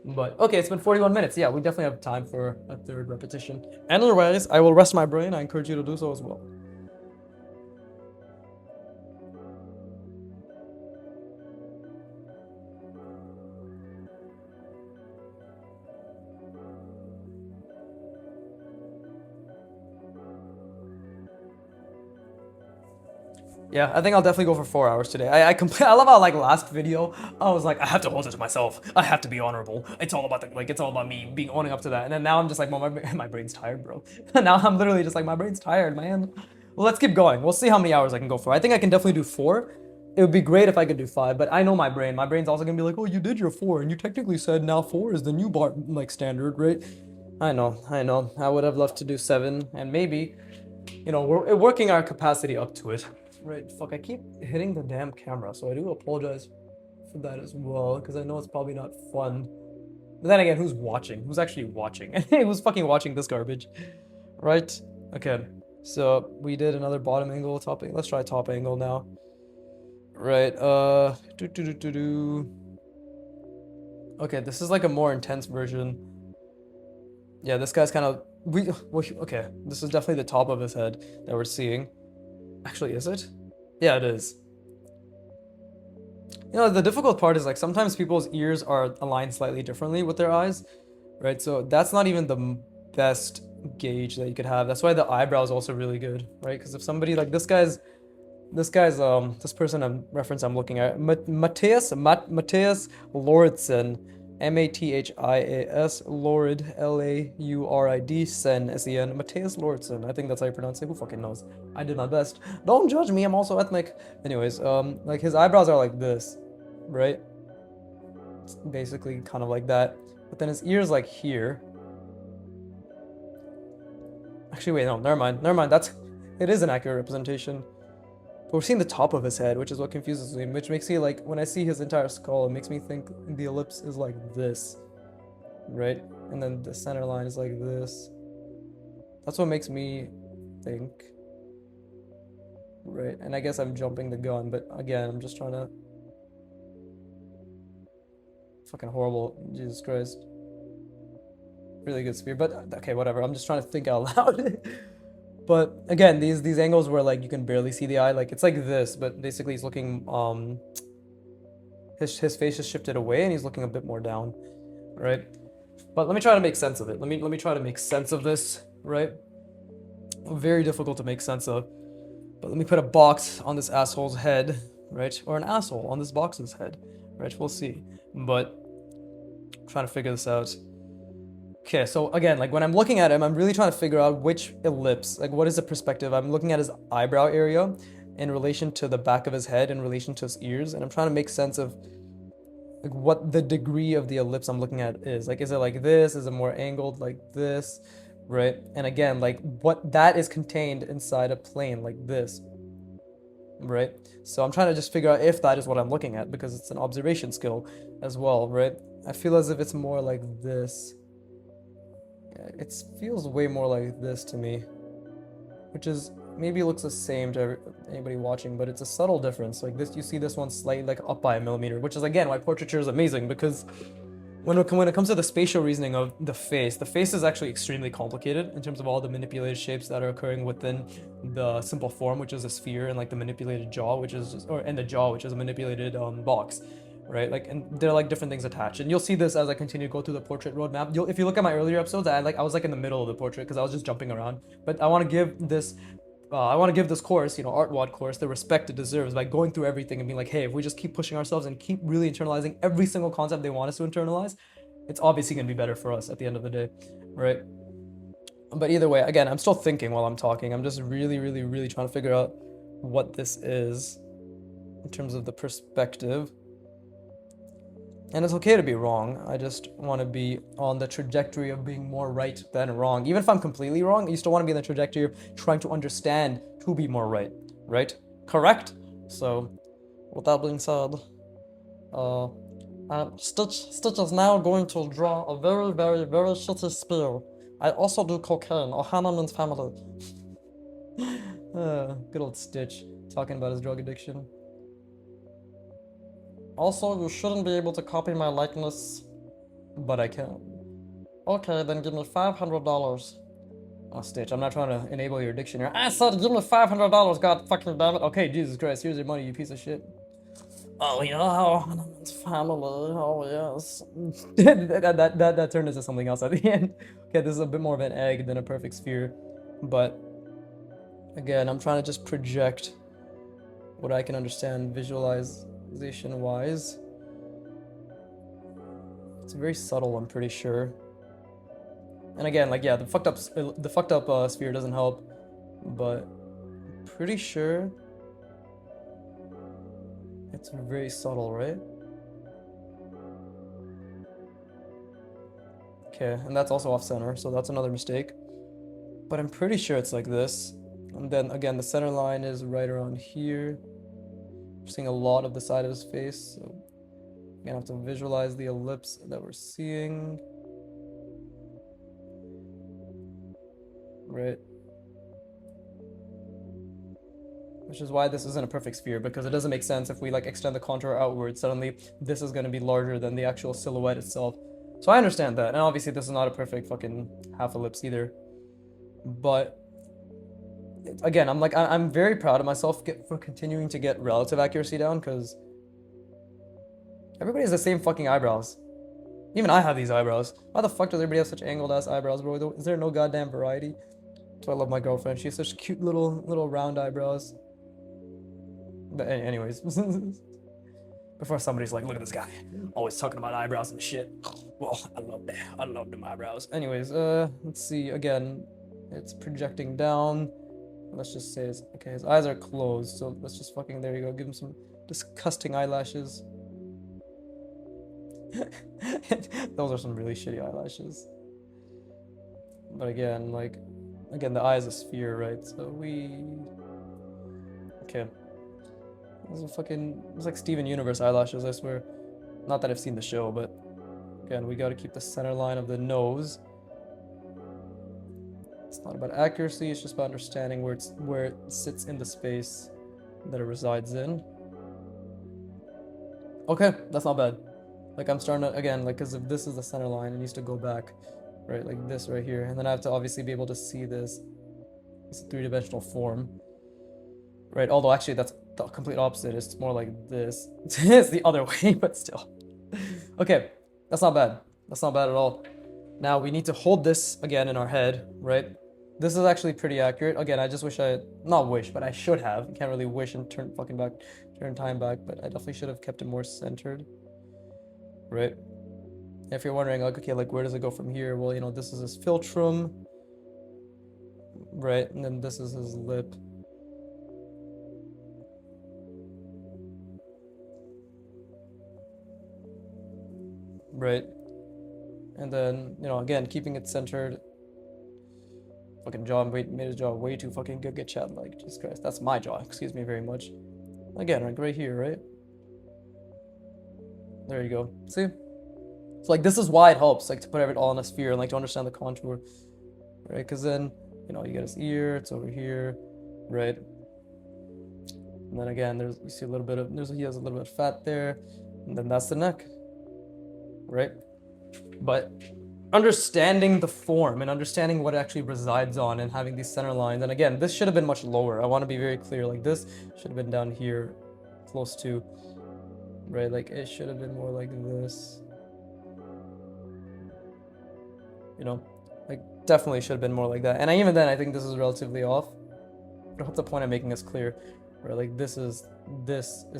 But okay, it's been 41 minutes. Yeah, we definitely have time for a 3rd repetition. Anyways, I will rest my brain. I encourage you to do so as well. Yeah, I think I'll definitely go for 4 hours today. I love how like last video I was like I have to hold it to myself. I have to be honorable. It's all about it's all about me being owning up to that. And then now I'm just like, well, my brain's tired, bro. Now I'm literally just like my brain's tired, man. Well, let's keep going. We'll see how many hours I can go for. I think I can definitely do 4. It would be great if I could do 5, but I know my brain. My brain's also gonna be like, oh, you did your 4, and you technically said now 4 is the new bar like standard, right? I know. I would have loved to do 7, and maybe, you know, we're working our capacity up to it. Right, fuck, I keep hitting the damn camera, so I do apologize for that as well, because I know it's probably not fun. But then again, who's watching? Who's actually watching? Who's fucking watching this garbage? Right? Okay, so we did another bottom angle, top angle. Let's try top angle now. Right, Okay, this is like a more intense version. Yeah, this guy's kind of... Okay, this is definitely the top of his head that we're seeing. Actually, is it? Yeah, it is. You know, the difficult part is like sometimes people's ears are aligned slightly differently with their eyes, right? So that's not even the best gauge that you could have. That's why the eyebrow is also really good, right? Because if somebody like this person I'm looking at, Matthias Lauridsen, Mathias Laurid, Laurid Sen, Sen, Matthias Lauridsen. I think that's how you pronounce it. Who fucking knows? I did my best. Don't judge me, I'm also ethnic. Anyways, like his eyebrows are like this, right? It's basically kind of like that. But then his ears like here. Actually, wait, no, never mind. It is an accurate representation. But we're seeing the top of his head, which is what confuses me, which makes me like, when I see his entire skull, it makes me think the ellipse is like this, right? And then the center line is like this. That's what makes me think, right? And I guess I'm jumping the gun, but again, I'm just trying to... Fucking horrible, Jesus Christ. Really good sphere, but okay, whatever. I'm just trying to think out loud. But again, these angles where like you can barely see the eye, like it's like this, but basically he's looking his face is shifted away and he's looking a bit more down, right? But let me try to make sense of it. Let me try to make sense of this, right? Very difficult to make sense of. But let me put a box on this asshole's head, right? Or an asshole on this box's head, right? We'll see. But I'm trying to figure this out. Okay, so again, like when I'm looking at him, I'm really trying to figure out which ellipse, like what is the perspective. I'm looking at his eyebrow area in relation to the back of his head, in relation to his ears, and I'm trying to make sense of like what the degree of the ellipse I'm looking at is. Like, is it like this? Is it more angled like this? Right? And again, like what that is contained inside a plane like this. Right? So I'm trying to just figure out if that is what I'm looking at, because it's an observation skill as well, right? I feel as if it's more like this. It feels way more like this to me, which is maybe it looks the same to anybody watching, but it's a subtle difference. Like this, you see this one slightly like up by a millimeter, which is again why portraiture is amazing, because when it comes to the spatial reasoning of the face is actually extremely complicated in terms of all the manipulated shapes that are occurring within the simple form, which is a sphere, and like the manipulated jaw, which is just, and the jaw, which is a manipulated box, right? Like, and there are like different things attached, and you'll see this as I continue to go through the portrait roadmap. If you look at my earlier episodes, I was like in the middle of the portrait because I was just jumping around. But I want to give this course, artwod course, the respect it deserves by going through everything and being like, hey, if we just keep pushing ourselves and keep really internalizing every single concept they want us to internalize, it's obviously going to be better for us at the end of the day, right? But either way, again, I'm still thinking while I'm talking. I'm just really, really, really trying to figure out what this is in terms of the perspective. And it's okay to be wrong. I just want to be on the trajectory of being more right than wrong. Even if I'm completely wrong, you still want to be in the trajectory of trying to understand to be more right, right? Correct? So, with that being said, Stitch is now going to draw a very, very, very shitty spear. I also do cocaine. Ohana means family. Good old Stitch, talking about his drug addiction. Also, you shouldn't be able to copy my likeness, but I can. Okay, then give me $500. Oh, Stitch, I'm not trying to enable your addiction here. I said give me $500, god fucking damn it. Okay, Jesus Christ, here's your money, you piece of shit. Oh yeah, it's family, oh yes. that turned into something else at the end. Okay, this is a bit more of an egg than a perfect sphere. But, again, I'm trying to just project what I can understand visualization-wise. It's very subtle, I'm pretty sure. And again, like, yeah, the fucked up sphere doesn't help, but I'm pretty sure it's very subtle, right? Okay, and that's also off-center, so that's another mistake. But I'm pretty sure it's like this. And then, again, the center line is right around here. We're seeing a lot of the side of his face, so I'm gonna have to visualize the ellipse that we're seeing. Right. Which is why this isn't a perfect sphere, because it doesn't make sense if we like extend the contour outward, suddenly this is going to be larger than the actual silhouette itself. So I understand that, and obviously this is not a perfect fucking half ellipse either. But again, I'm very proud of myself for continuing to get relative accuracy down, because everybody has the same fucking eyebrows. Even I have these eyebrows. Why the fuck does everybody have such angled ass eyebrows, bro? Is there no goddamn variety? That's why I love my girlfriend. She has such cute little round eyebrows. But anyways, before somebody's like, look at this guy, always talking about eyebrows and shit. Well, I love that. I love them eyebrows. Anyways, let's see. Again, it's projecting down. Let's just say okay, his eyes are closed, so let's just fucking, there you go, give him some disgusting eyelashes. Those are some really shitty eyelashes. But again, the eye is a sphere, right? So okay. It's like Steven Universe eyelashes, I swear. Not that I've seen the show, but again, we gotta keep the center line of the nose. It's not about accuracy, it's just about understanding where it sits in the space that it resides in. Okay, that's not bad. Like, I'm starting to, again, like, because if this is the center line, it needs to go back, right, like this right here. And then I have to obviously be able to see this. It's a three-dimensional form. Right, although actually that's the complete opposite. It's more like this. It's the other way, but still. Okay, that's not bad. That's not bad at all. Now, we need to hold this again in our head, right? This is actually pretty accurate. Again, I just wish not wish, but I should have. You can't really wish and turn time back, but I definitely should have kept it more centered. Right? If you're wondering, like, okay, like, where does it go from here? Well, this is his philtrum, right? And then this is his lip. Right? And then, again, keeping it centered. Fucking jaw made his jaw way too fucking good. Get chat, like, Jesus Christ. That's my jaw, excuse me very much. Again, like, right here, right? There you go. See? So, like, this is why it helps, like, to put it all in a sphere and, like, to understand the contour, right? Because then, you get his ear, it's over here. right? And then again, you see a little bit of, he has a little bit of fat there, and then that's the neck, right? But understanding the form and understanding what it actually resides on and having these center lines, and again, this should have been much lower. I want to be very clear, like this should have been down here, close to, right? Like it should have been more like this, you know? Like definitely should have been more like that. And even then, I think this is relatively off. But I hope the point I'm making is clear, where like this is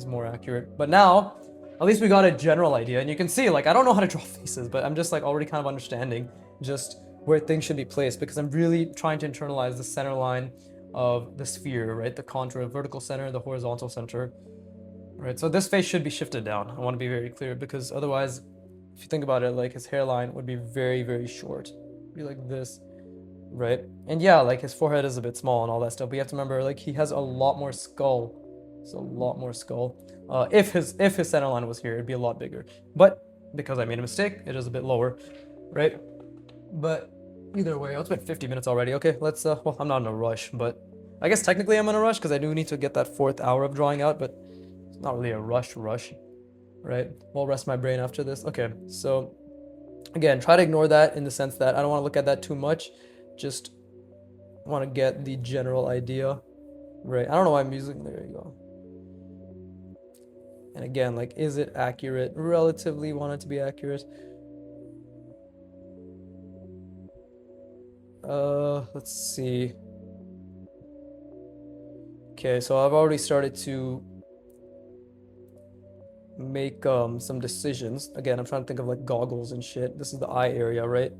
more accurate. But now, at least we got a general idea, and you can see like I don't know how to draw faces, but I'm just like already kind of understanding just where things should be placed because I'm really trying to internalize the center line of the sphere, right? The contour of vertical center, the horizontal center, right? So this face should be shifted down. I want to be very clear because otherwise, if you think about it, like his hairline would be very, very short, be like this. Right? And yeah, like his forehead is a bit small and all that stuff, but you have to remember, like he has a lot more skull. It's a lot more skull. If his center line was here, it'd be a lot bigger. But because I made a mistake, it is a bit lower, right? But either way, it's been 50 minutes already. Okay, let's. Well, I'm not in a rush, but I guess technically I'm in a rush because I do need to get that 4th hour of drawing out, but it's not really a rush, right? I'll rest my brain after this. Okay, so again, try to ignore that in the sense that I don't want to look at that too much. Just want to get the general idea, right? I don't know why I'm using, there you go. And again, like, is it accurate? Relatively want it to be accurate. Let's see. Okay, so I've already started to make some decisions. Again, I'm trying to think of like goggles and shit. This is the eye area, right?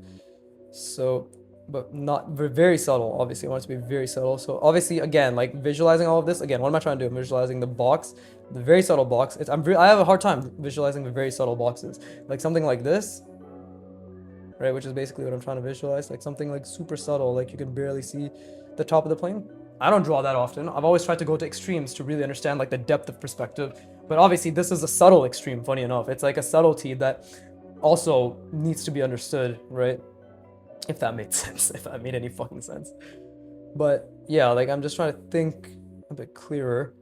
So, but not very subtle. Obviously, I want it to be very subtle. So obviously, again, like visualizing all of this. Again, what am I trying to do? I'm visualizing the box, the very subtle box. I have a hard time visualizing the very subtle boxes. Like something like this, right? Which is basically what I'm trying to visualize. Like something like super subtle, like you can barely see the top of the plane. I don't draw that often. I've always tried to go to extremes to really understand like the depth of perspective. But obviously, this is a subtle extreme. Funny enough, it's like a subtlety that also needs to be understood, right? If that made sense, if that made any fucking sense. But yeah, like I'm just trying to think a bit clearer.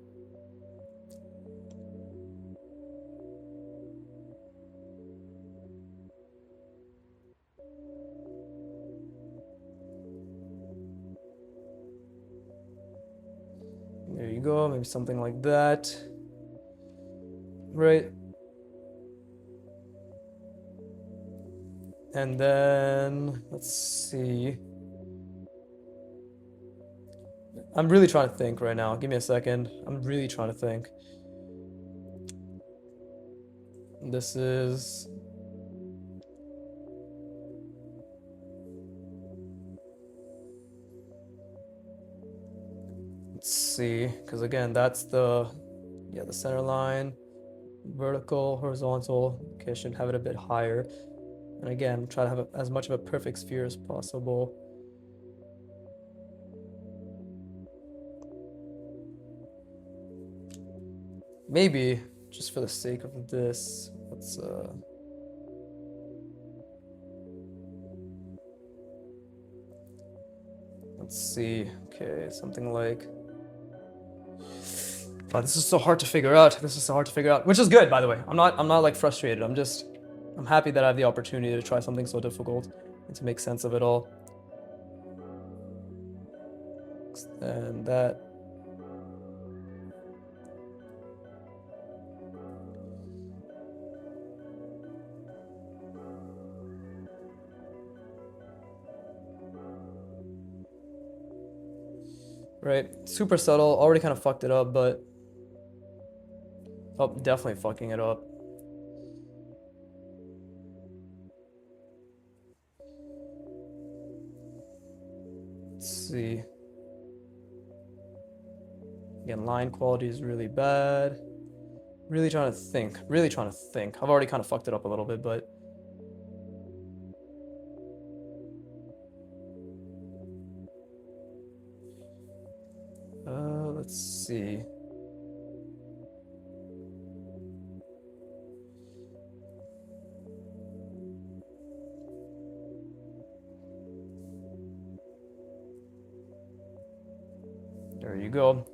There you go, maybe something like that. Right. And then, let's see. I'm really trying to think right now. Give me a second. I'm really trying to think. This is... Let's see, because again, that's the center line, vertical, horizontal. Okay, I should have it a bit higher. And again, try to have as much of a perfect sphere as possible. Maybe, just for the sake of this, let's see. Okay, something like... Oh, this is so hard to figure out. Which is good, by the way. I'm not like frustrated. I'm happy that I have the opportunity to try something so difficult and to make sense of it all. And that... Right, super subtle, already kind of fucked it up, but... Oh, definitely fucking it up. Let's see. Again, line quality is really bad. Really trying to think. I've already kind of fucked it up a little bit, but... let's see. There you go.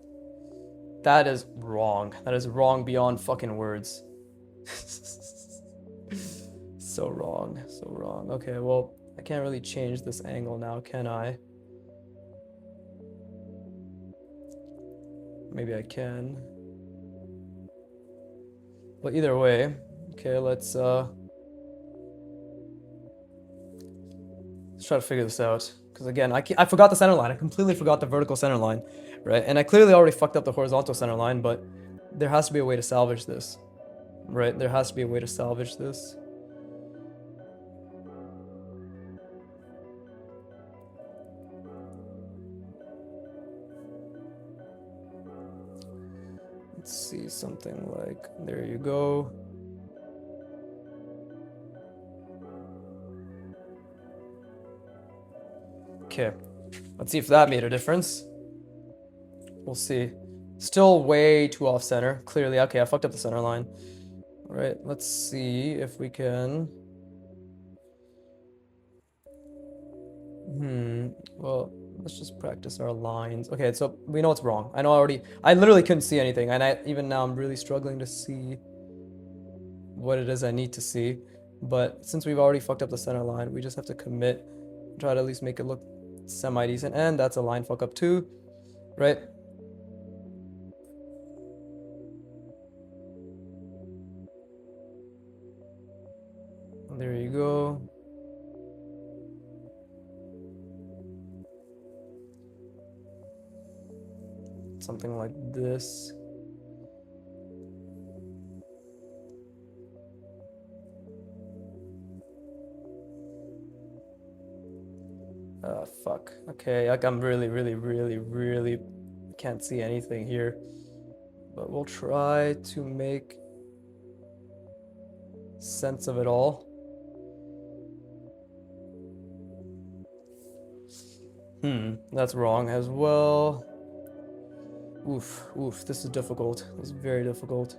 That is wrong. That is wrong beyond fucking words. So wrong. So wrong. Okay, well, I can't really change this angle now, can I? Maybe I can. But either way, okay, let's try to figure this out. Because again, I forgot the center line. I completely forgot the vertical center line, right? And I clearly already fucked up the horizontal center line, but there has to be a way to salvage this, right? There has to be a way to salvage this. Let's see, something like, there you go. Okay, let's see if that made a difference. We'll see. Still way too off center, clearly. Okay, I fucked up the center line. All right, let's see if we can. Well, let's just practice our lines. Okay, so we know it's wrong. I literally couldn't see anything, and even now I'm really struggling to see what it is I need to see. But since we've already fucked up the center line, we just have to commit, try to at least make it look semi-decent. And that's a line fuck up too, right? There you go. Something like this. Fuck. Okay, like I'm really can't see anything here. But we'll try to make sense of it all. That's wrong as well. Oof, this is difficult. This is very difficult.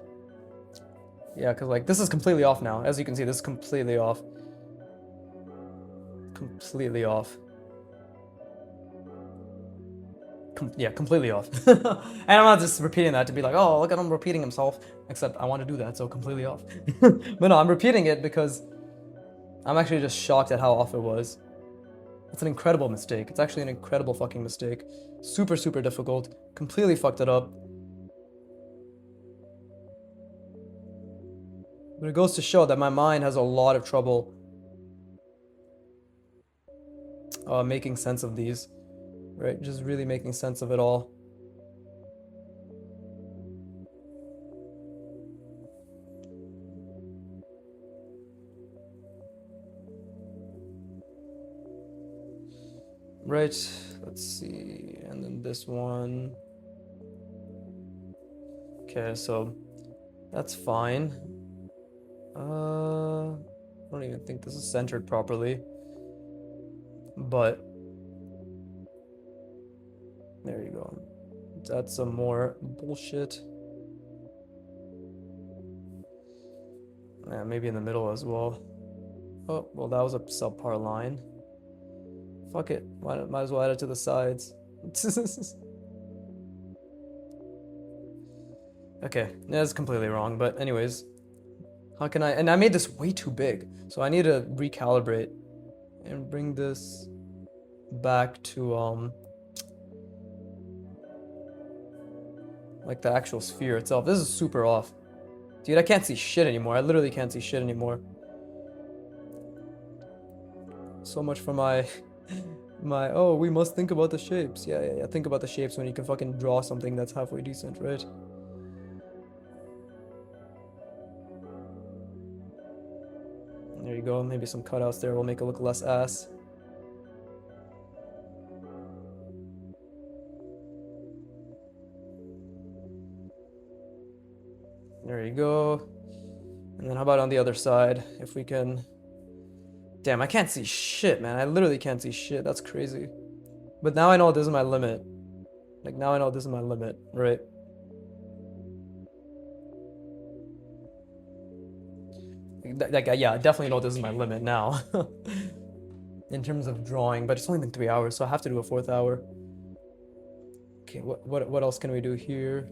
Yeah, because like this is completely off now. As you can see, this is completely off. Completely off. Yeah, completely off. And I'm not just repeating that to be like, oh, look at him repeating himself. Except I want to do that, so completely off. But no, I'm repeating it because I'm actually just shocked at how off it was. It's an incredible mistake. It's actually an incredible fucking mistake. Super difficult. Completely fucked it up. But it goes to show that my mind has a lot of trouble making sense of these. Right? Just really making sense of it all. Right, let's see, and then this one. Okay, so that's fine. I don't even think this is centered properly, but there you go. That's some more bullshit. Yeah, maybe in the middle as well. Oh, well, that was a subpar line. Fuck it. Might as well add it to the sides. Okay, that's completely wrong, but anyways. How can I... And I made this way too big, so I need to recalibrate and bring this back to, like the actual sphere itself. This is super off. Dude, I can't see shit anymore. I literally can't see shit anymore. So much for my... oh, we must think about the shapes. Yeah. Think about the shapes when you can fucking draw something that's halfway decent, right? There you go. Maybe some cutouts there will make it look less ass. There you go. And then how about on the other side? If we can... Damn, I can't see shit, man. I literally can't see shit. That's crazy. But now I know this is my limit. Like, now I know this is my limit, right? Like, yeah, I definitely know this is my limit now. In terms of drawing, but it's only been 3 hours, so I have to do a 4th hour. Okay, what else can we do here?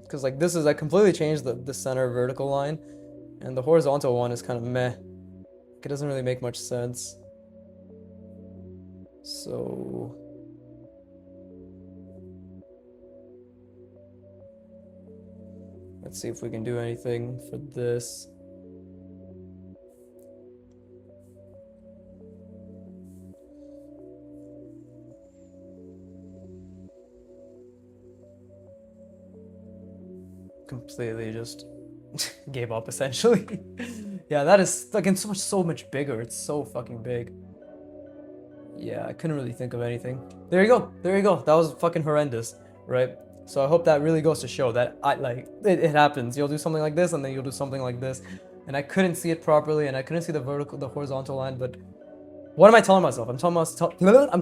Because like this is, I completely changed the center vertical line, and the horizontal one is kind of meh. It doesn't really make much sense. So let's see if we can do anything for this. Completely just gave up essentially. Yeah, that is again so much bigger. It's so fucking big. Yeah, I couldn't really think of anything. There you go. There you go. That was fucking horrendous, right? So I hope that really goes to show that it happens. You'll do something like this and then you'll do something like this. And I couldn't see it properly and I couldn't see the horizontal line, but what am I telling myself? I'm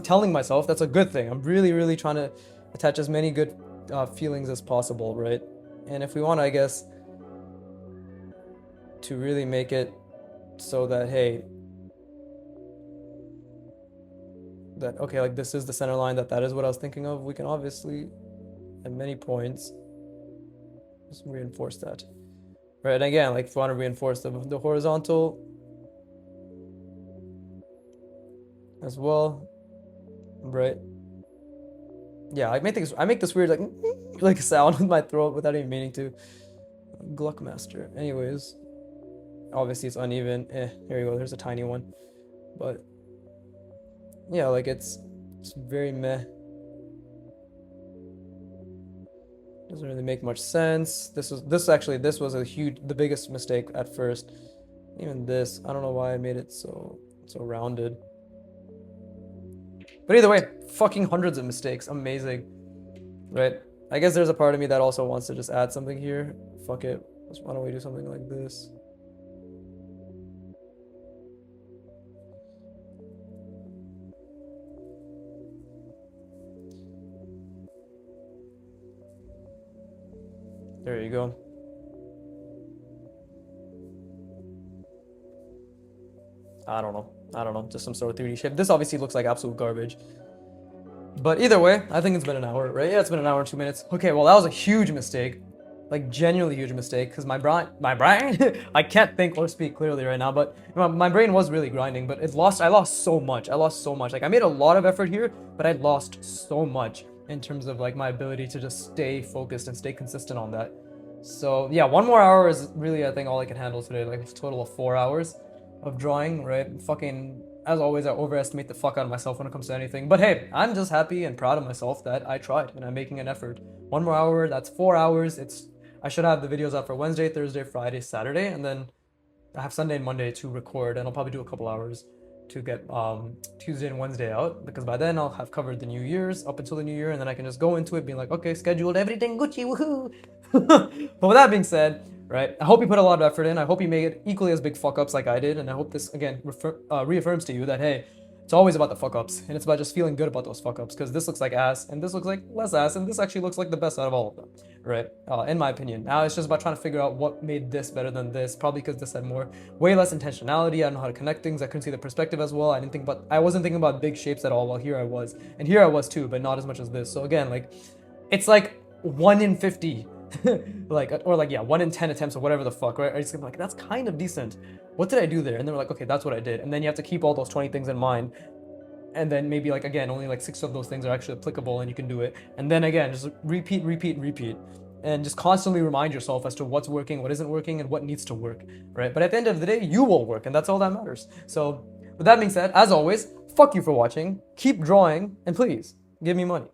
telling myself that's a good thing. I'm really trying to attach as many good feelings as possible, right? And if we want, I guess, to really make it so that, hey, that, okay, like this is the center line, that is what I was thinking of, we can obviously, at many points, just reinforce that. Right, and again, like if we want to reinforce the horizontal as well, right? Yeah, I make this weird like sound with my throat without even meaning to. Gluckmaster. Anyways, obviously it's uneven. Here you go. There's a tiny one, but yeah, like it's very meh. Doesn't really make much sense. This was the biggest mistake at first. Even this, I don't know why I made it so rounded. But either way, fucking hundreds of mistakes. Amazing. Right? I guess there's a part of me that also wants to just add something here. Fuck it. Why don't we do something like this? There you go. I don't know. Just some sort of 3D shape. This obviously looks like absolute garbage. But either way, I think it's been an hour, right? Yeah, it's been an hour and 2 minutes. Okay, well, that was a huge mistake. Like, genuinely huge mistake, because my brain, I can't think or speak clearly right now, but my brain was really grinding, but I lost so much. Like, I made a lot of effort here, but I lost so much in terms of, like, my ability to just stay focused and stay consistent on that. So, yeah, 1 more hour is really, I think, all I can handle today. Like, a total of 4 hours of drawing, right? Fucking, as always, I overestimate the fuck out of myself when it comes to anything. But hey, I'm just happy and proud of myself that I tried and I'm making an effort. 1 more hour, that's 4 hours. I should have the videos out for Wednesday, Thursday, Friday, Saturday, and then I have Sunday and Monday to record, and I'll probably do a couple hours to get Tuesday and Wednesday out, because by then I'll have covered the New Year's, up until the New Year, and then I can just go into it being like, okay, scheduled, everything Gucci, woohoo! But with that being said, right, I hope you put a lot of effort in. I hope you made it equally as big fuck-ups like I did, and I hope this, again, reaffirms to you that, hey, it's always about the fuck-ups, and it's about just feeling good about those fuck-ups, because this looks like ass, and this looks like less ass, and this actually looks like the best out of all of them, right? In my opinion. Now it's just about trying to figure out what made this better than this, probably because this had way less intentionality. I don't know how to connect things. I couldn't see the perspective as well. I wasn't thinking about big shapes at all, while here I was. And here I was too, but not as much as this. So again, like, it's like 1 in 50. or 1 in 10 attempts or whatever the fuck, right? I just like, that's kind of decent. What did I do there? And they were like, okay, that's what I did. And then you have to keep all those 20 things in mind. And then maybe, like, again, only like 6 of those things are actually applicable and you can do it. And then again, just repeat. And just constantly remind yourself as to what's working, what isn't working, and what needs to work, right? But at the end of the day, you will work, and that's all that matters. So with that being said, as always, fuck you for watching. Keep drawing, and please, give me money.